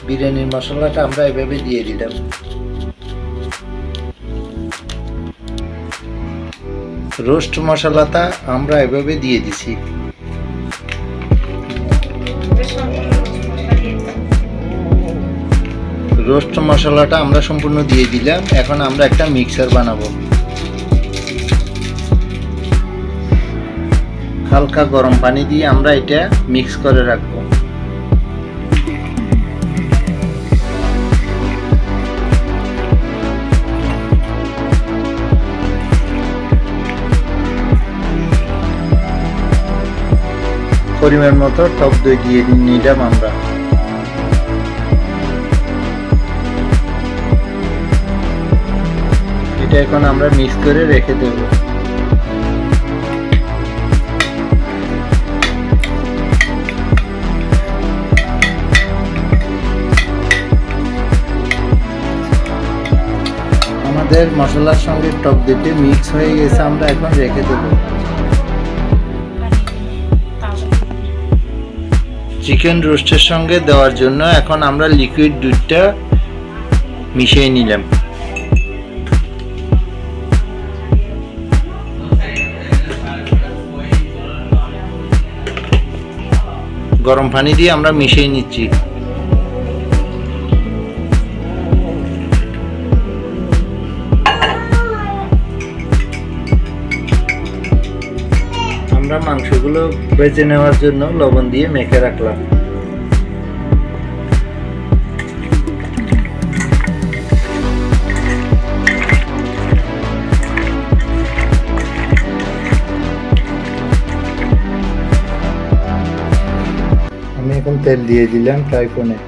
বিরিয়ানির মশলাটা আমরা এভাবে দিয়ে দিলাম। রোস্ট মশলাটা আমরা এভাবে দিয়ে দিছি। রোস্ট মশলাটা আমরা সম্পূর্ণ দিয়ে দিলাম। এখন আমরা একটা মিক্সার বানাবো। হালকা গরম পানি দিয়ে আমরা এটা মিক্স করে রাখবো। পরিমাণ মতো টক দই দিয়ে নিলাম আমরা। এটা এখন আমরা মিক্স করে রেখে দেব। আমাদের মশলার সঙ্গে টক দইটি মিক্স হয়ে গেছে, আমরা এখন রেখে দেব। চিকেন রোস্টের সঙ্গে দেওয়ার জন্য এখন আমরা লিকুইড দুধটা মিশিয়ে নিলাম। গরম পানি দিয়ে আমরা মিশিয়ে নিচ্ছি। আমরা মাংসগুলো ভেজে নেওয়ার জন্য লবণ দিয়ে মেখে রাখলাম। আমি এখন তেল দিয়ে দিলাম ফ্রাই প্যানে।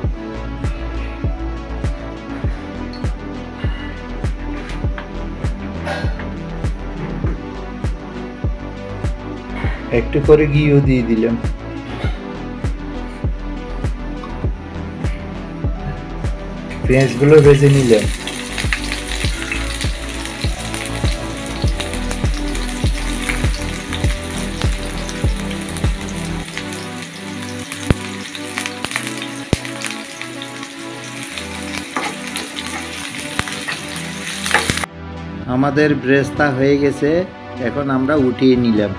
একটু করে ঘিও দিয়ে দিলাম। পেঁয়াজগুলো ভেজে নিলাম। আমাদের ব্রেস্তা হয়ে গেছে, এখন আমরা উঠিয়ে নিলাম।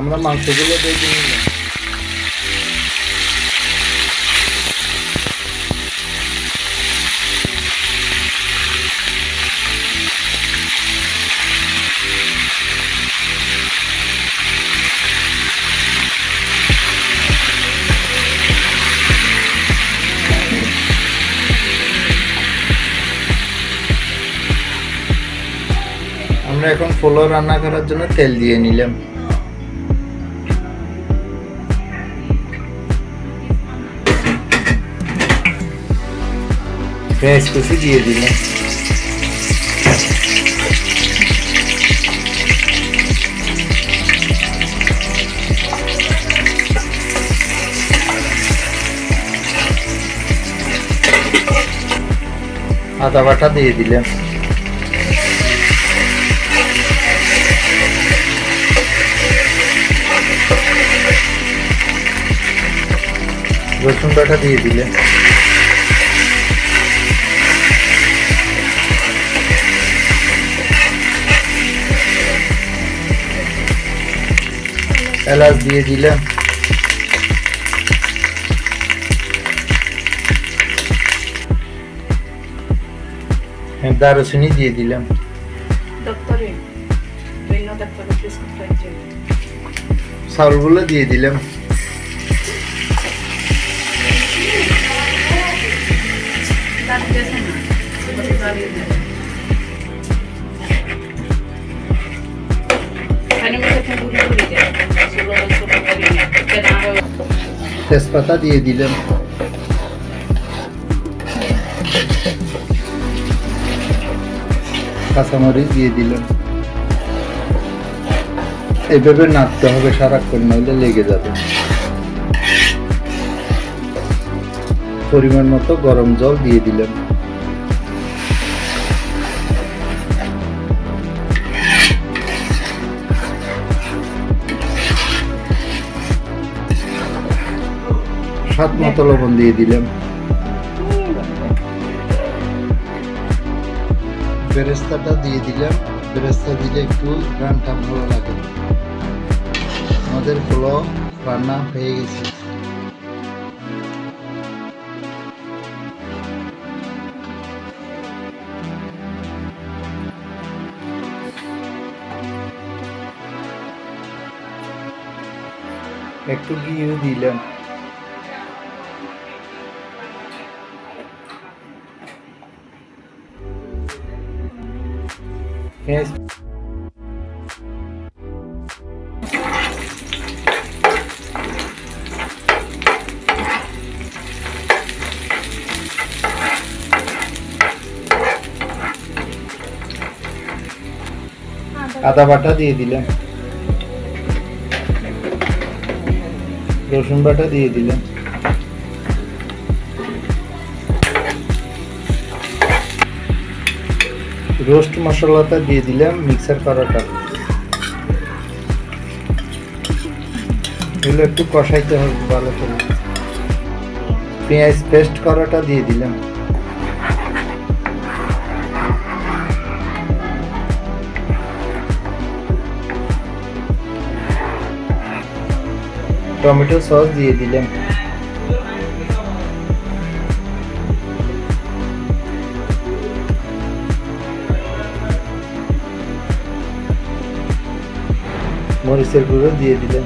আমরা মাংসগুলো ভেজে নিলাম। আমরা এখন পোলাও রান্না করার জন্য তেল দিয়ে নিলাম। পেঁয়াজ কুচি দিয়ে দিলাম। আদা বাটা দিয়ে দিলাম। রসুন বাটা দিয়ে দিলাম। এলাচ দিয়ে দিলাম। দারুচিনি দিয়ে দিলাম। চাউলগুলো দিয়ে দিলাম। তেজপাতা দিয়ে দিলাম। কাঁচামরিচ দিয়ে দিলাম। এইভাবে নাড়তে হবে সারাক্ষণ, নইলে লেগে যাবে। পরিমাণ মতো গরম জল দিয়ে দিলাম। স্বাদ মতো লবণ দিয়ে দিলাম। বেরেস্তাটা দিয়ে দিলাম। বেরেস্তা দিলে একটু রান্নাটা ভালো লাগে। আমাদের পোলাও রান্না হয়ে গেছে। একটু ঘিও দিলাম। আদা বাটা দিয়ে দিলাম। রসুন বাটা দিয়ে দিলাম। রোস্ট মশলাটা দিয়ে দিলাম, মিক্সার করাটা। এগুলো একটু কষাইতে হবে ভালো করে। পেঁয়াজ পেস্ট করাটা দিয়ে দিলাম। টমেটো সস দিয়ে দিলাম। মরিচের গুঁড়ো দিয়ে দিলাম।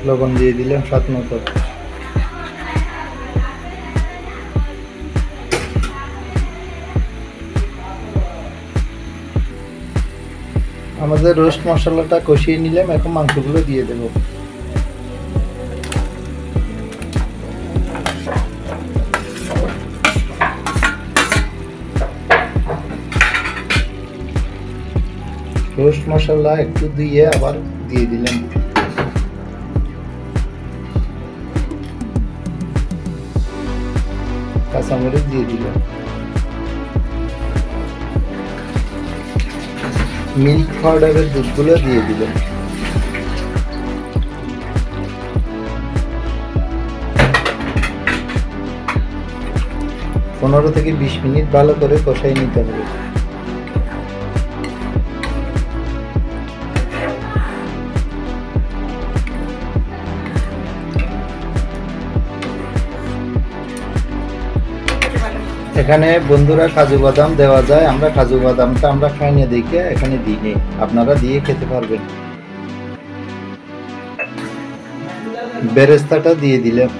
লবণ দিয়ে দিলাম স্বাদ মতো। আমাদের রোস্ট মশলাটা কষিয়ে নিলাম, এখন মাংসগুলো দিয়ে দেব। রোস্ট মশলা একটু দিয়ে আবার দিয়ে দিলাম। কাঁচামরিচ দিয়ে দিলাম। মিল্ক পাউডারের দুধগুলো দিয়ে দিলাম। পনেরো থেকে 20 মিনিট ভালো করে কষাই নিতে হবে। এখানে বন্ধুরা কাজু বাদাম দেওয়া যায়, আমরা কাজু বাদামটা আমরা খাইনি দেখে এখানে দিই, আপনারা দিয়ে খেতে পারবেন। বেরেস্তাটা দিয়ে দিলাম।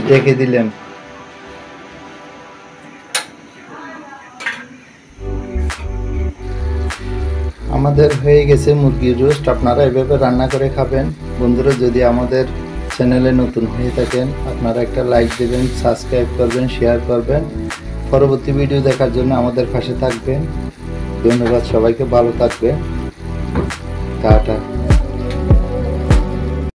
ঢেকে দিলাম। আমাদের হয়ে গেছে মুরগির রোস্ট। আপনারা এভাবে রান্না করে খাবেন। বন্ধুরা, যদি আমাদের চ্যানেলে নতুন হয়ে থাকেন আপনারা একটা লাইক দেবেন, সাবস্ক্রাইব করবেন, শেয়ার করবেন। পরবর্তী ভিডিও দেখার জন্য আমাদের পাশে থাকবেন। ধন্যবাদ সবাইকে, ভালো থাকবেন। টাটা।